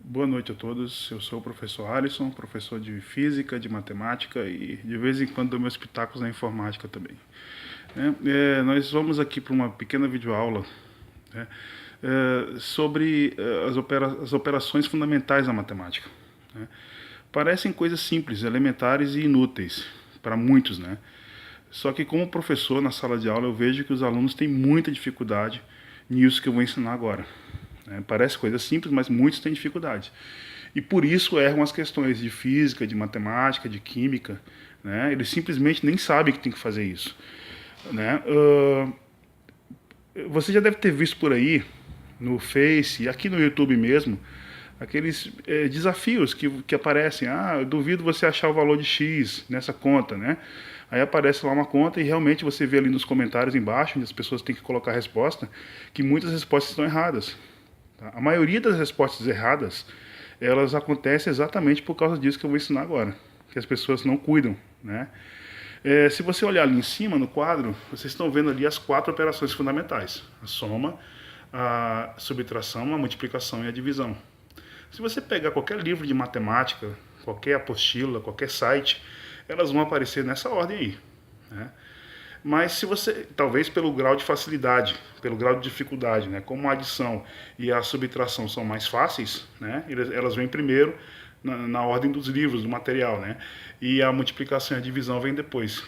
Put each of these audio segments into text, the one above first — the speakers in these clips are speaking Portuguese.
Boa noite a todos, eu sou o professor Alisson, professor de Física, de Matemática e de vez em quando dou meus pitacos na Informática também. Nós vamos aqui para uma pequena videoaula, né, sobre as operações fundamentais da matemática. Né. Parecem coisas simples, elementares e inúteis para muitos, né? Só que como professor na sala de aula eu vejo que os alunos têm muita dificuldade nisso que eu vou ensinar agora. Parece coisa simples, mas muitos têm dificuldade. E por isso erram as questões de física, de matemática, de química. Né? Eles simplesmente nem sabem que tem que fazer isso. Né? Você já deve ter visto por aí, no Face e aqui no YouTube mesmo, aqueles desafios que aparecem. Ah, eu duvido você achar o valor de X nessa conta, né? Aí aparece lá uma conta e realmente você vê ali nos comentários embaixo, onde as pessoas têm que colocar a resposta, que muitas respostas estão erradas. Tá? A maioria das respostas erradas, elas acontecem exatamente por causa disso que eu vou ensinar agora, que as pessoas não cuidam, né? Se você olhar ali em cima no quadro, vocês estão vendo ali as 4 operações fundamentais: a soma, a subtração, a multiplicação e a divisão. Se você pegar qualquer livro de matemática, qualquer apostila, qualquer site, elas vão aparecer nessa ordem aí, né? Mas se você, talvez pelo grau de facilidade, pelo grau de dificuldade, né? Como a adição e a subtração são mais fáceis, né? Elas vêm primeiro na ordem dos livros, do material, né? E a multiplicação e a divisão vêm depois.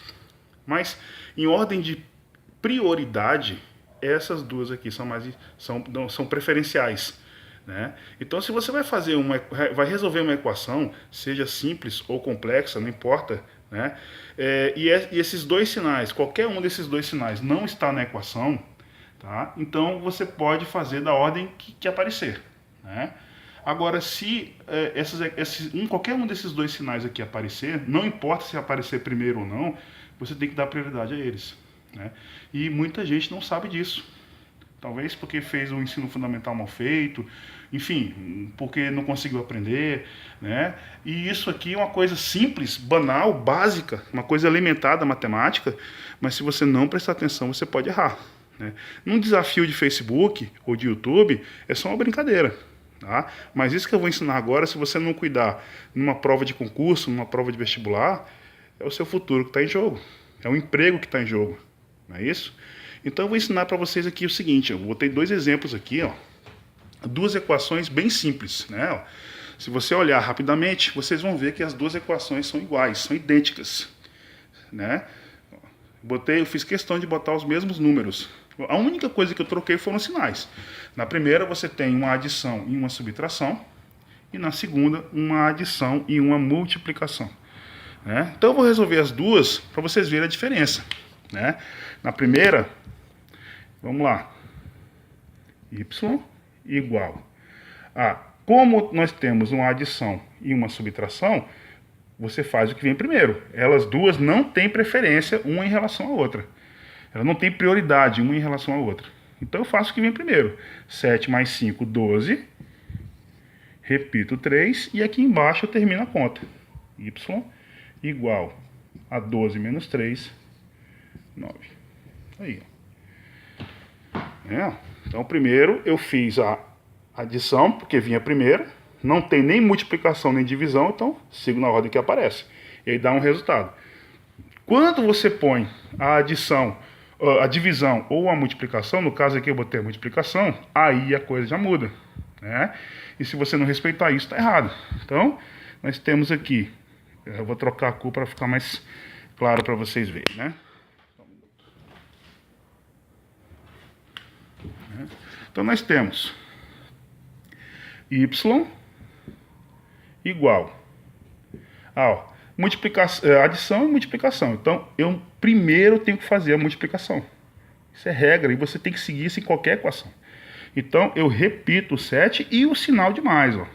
Mas em ordem de prioridade, essas duas aqui são preferenciais. Né? Então, se você vai resolver uma equação, seja simples ou complexa, não importa, né? E esses dois sinais, qualquer um desses dois sinais não está na equação, tá? Então você pode fazer da ordem que aparecer. Né? Agora, se qualquer um desses dois sinais aqui aparecer, não importa se aparecer primeiro ou não, você tem que dar prioridade a eles. Né? E muita gente não sabe disso. Talvez porque fez o ensino fundamental mal feito, enfim, porque não conseguiu aprender, né? E isso aqui é uma coisa simples, banal, básica, uma coisa elementar da matemática, mas se você não prestar atenção, você pode errar. Né? Num desafio de Facebook ou de YouTube, é só uma brincadeira. Tá? Mas isso que eu vou ensinar agora, se você não cuidar numa prova de concurso, numa prova de vestibular, é o seu futuro que está em jogo. É o emprego que está em jogo. Não é isso? Então eu vou ensinar para vocês aqui o seguinte, eu botei 2 exemplos aqui, ó, 2 equações bem simples, né? Se você olhar rapidamente, vocês vão ver que as 2 equações são iguais, são idênticas, né? Eu fiz questão de botar os mesmos números. A única coisa que eu troquei foram os sinais. Na primeira você tem uma adição e uma subtração, e na segunda uma adição e uma multiplicação. Né? Então eu vou resolver as duas para vocês verem a diferença. Né? Na primeira, vamos lá, y igual a, como nós temos uma adição e uma subtração, você faz o que vem primeiro. Elas duas não têm preferência uma em relação à outra. Elas não têm prioridade uma em relação à outra. Então eu faço o que vem primeiro. 7 mais 5, 12. Repito 3 e aqui embaixo eu termino a conta. Y igual a 12 menos 3, 9. Aí. Então, primeiro eu fiz a adição, porque vinha primeiro. Não tem nem multiplicação nem divisão, então sigo na ordem que aparece. E aí dá um resultado. Quando você põe a adição, a divisão ou a multiplicação, no caso aqui eu botei a multiplicação, aí a coisa já muda. Né? E se você não respeitar isso, está errado. Então, nós temos aqui, eu vou trocar a cor para ficar mais claro para vocês verem, né? Então nós temos y igual a adição e multiplicação. Então eu primeiro tenho que fazer a multiplicação. Isso é regra e você tem que seguir isso em qualquer equação. Então eu repito o 7 e o sinal de mais. Ó.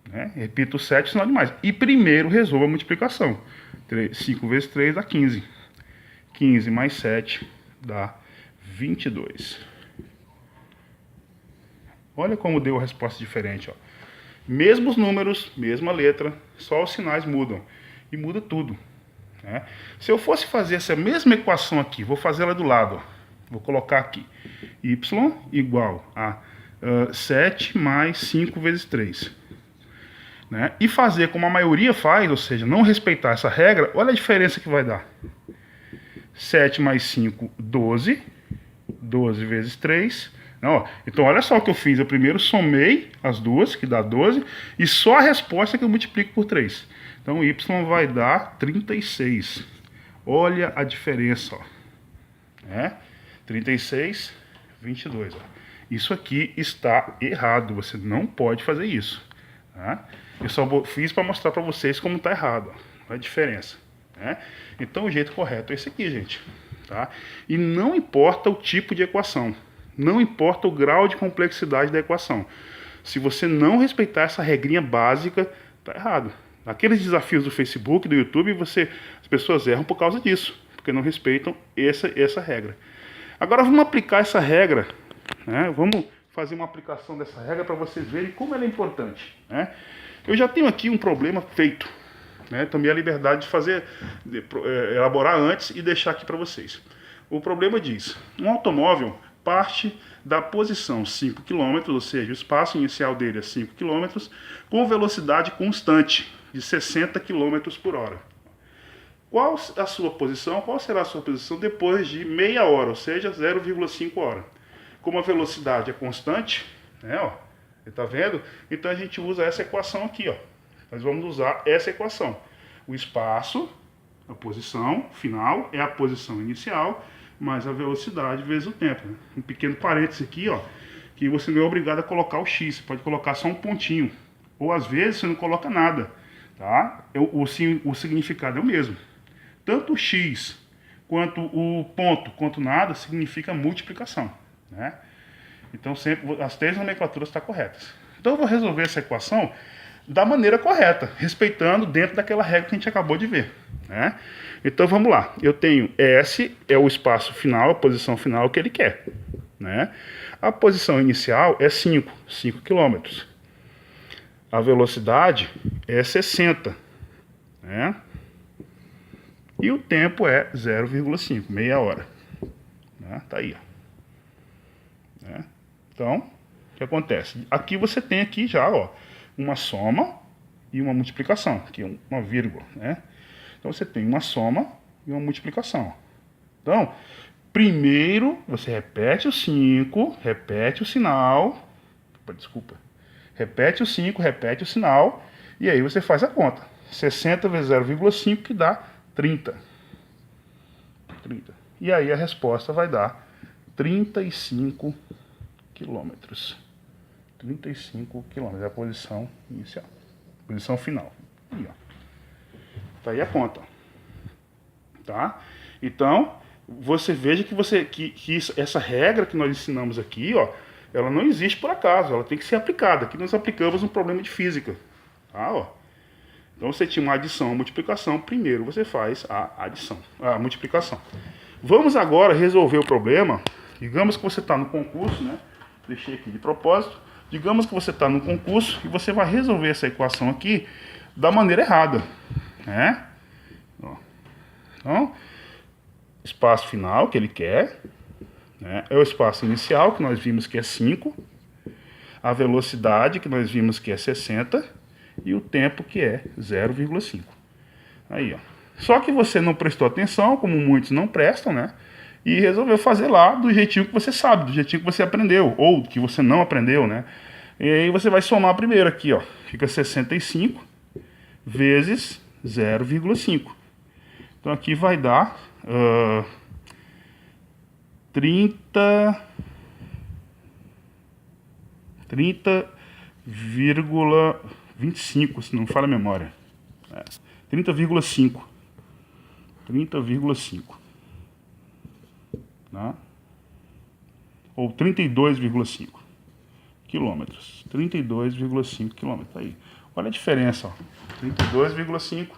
Né? Repito o 7 e o sinal de mais. E primeiro resolvo a multiplicação. 5 vezes 3 dá 15. 15 mais 7 dá 22. Olha como deu a resposta diferente. Ó. Mesmos números, mesma letra, só os sinais mudam. E muda tudo. Né? Se eu fosse fazer essa mesma equação aqui, vou fazer ela do lado. Ó. Vou colocar aqui. Y igual a 7 mais 5 vezes 3. Né? E fazer como a maioria faz, ou seja, não respeitar essa regra, olha a diferença que vai dar. 7 mais 5, 12. 12 vezes 3. Não, ó. Então, olha só o que eu fiz. Eu primeiro somei as duas, que dá 12, e só a resposta que eu multiplico por 3. Então, y vai dar 36. Olha a diferença, ó. 36, 22. Ó. Isso aqui está errado. Você não pode fazer isso. Tá? Eu só fiz para mostrar para vocês como está errado. Ó. Olha a diferença. Né? Então, o jeito correto é esse aqui, gente. Tá? E não importa o tipo de equação. Não importa o grau de complexidade da equação. Se você não respeitar essa regrinha básica, está errado. Naqueles desafios do Facebook, do YouTube, as pessoas erram por causa disso, porque não respeitam essa regra. Agora vamos aplicar essa regra, né? Vamos fazer uma aplicação dessa regra para vocês verem como ela é importante. Né? Eu já tenho aqui um problema feito. Né? Tomei a liberdade de elaborar antes e deixar aqui para vocês. O problema diz: um automóvel parte da posição 5 km, ou seja, o espaço inicial dele é 5 km, com velocidade constante de 60 km por hora. Qual a sua posição? Qual será a sua posição depois de meia hora, ou seja, 0,5 hora? Como a velocidade é constante, né, ó, você está vendo? Então a gente usa essa equação aqui, ó. Nós vamos usar essa equação. O espaço, a posição final, é a posição inicial, mais a velocidade vezes o tempo. Né? Um pequeno parênteses aqui, ó, que você não é obrigado a colocar o x, você pode colocar só um pontinho. Ou às vezes você não coloca nada. Tá? O significado é o mesmo. Tanto o x quanto o ponto, quanto nada, significa multiplicação. Né? Então sempre as três nomenclaturas estão corretas. Então eu vou resolver essa equação da maneira correta, respeitando dentro daquela regra que a gente acabou de ver. Né? Então vamos lá. Eu tenho S, é o espaço final, a posição final que ele quer. Né? A posição inicial é 5 km. A velocidade é 60. Né? E o tempo é 0,5, meia hora. Né? Tá aí. Ó. Né? Então, o que acontece? Aqui você tem aqui já, ó, uma soma e uma multiplicação, que é uma vírgula, né? Então você tem uma soma e uma multiplicação. Então, primeiro você repete o 5, repete o sinal, desculpa, repete o 5, repete o sinal, e aí você faz a conta. 60 vezes 0,5 que dá 30. E aí a resposta vai dar 35 quilômetros. 35 km, é a posição inicial. Posição final. Aí, ó. Tá aí a conta. Tá? Então, você veja que essa regra que nós ensinamos aqui, ó, ela não existe por acaso, ela tem que ser aplicada. Aqui nós aplicamos um problema de física. Tá? Ó. Então, você tinha uma adição, uma multiplicação, primeiro você faz a multiplicação. Vamos agora resolver o problema. Digamos que você está no concurso, né? Deixei aqui de propósito. Digamos que você está no concurso e você vai resolver essa equação aqui da maneira errada. Né? Ó. Então, espaço final que ele quer, né? É o espaço inicial que nós vimos que é 5, a velocidade que nós vimos que é 60 e o tempo que é 0,5. Aí, ó. Só que você não prestou atenção, como muitos não prestam, né? E resolveu fazer lá do jeitinho que você sabe, do jeitinho que você aprendeu, ou que você não aprendeu, né? E aí você vai somar primeiro aqui, ó. Fica 65 vezes 0,5. Então aqui vai dar 30,25, se não me falha a memória. 30,5. 30,5. Tá? Ou 32,5 quilômetros. 32,5 quilômetros. Aí. Olha a diferença. 32,5,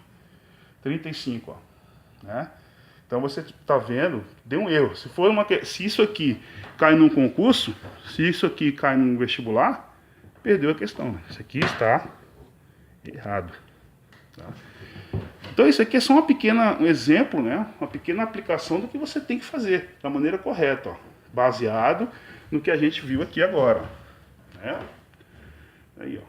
35. Ó. Né? Então você está vendo, deu um erro. Se isso aqui cai num concurso, se isso aqui cai num vestibular, perdeu a questão. Isso aqui está errado. Tá? Então isso aqui é só um exemplo, né? Uma pequena aplicação do que você tem que fazer da maneira correta, ó, baseado no que a gente viu aqui agora. né? Aí, ó.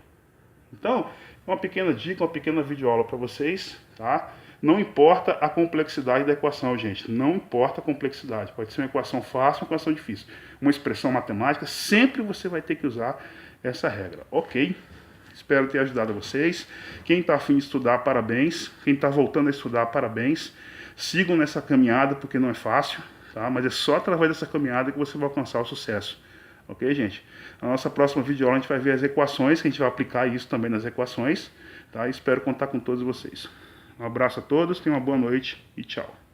Então, uma pequena dica, uma pequena videoaula para vocês, tá? Não importa a complexidade da equação, gente. Não importa a complexidade. Pode ser uma equação fácil, uma equação difícil. Uma expressão matemática, sempre você vai ter que usar essa regra, ok? Espero ter ajudado vocês. Quem está afim de estudar, parabéns. Quem está voltando a estudar, parabéns. Sigam nessa caminhada, porque não é fácil, tá? Mas é só através dessa caminhada que você vai alcançar o sucesso. Ok, gente? Na nossa próxima videoaula a gente vai ver as equações, que a gente vai aplicar isso também nas equações, tá? Espero contar com todos vocês. Um abraço a todos, tenham uma boa noite e tchau.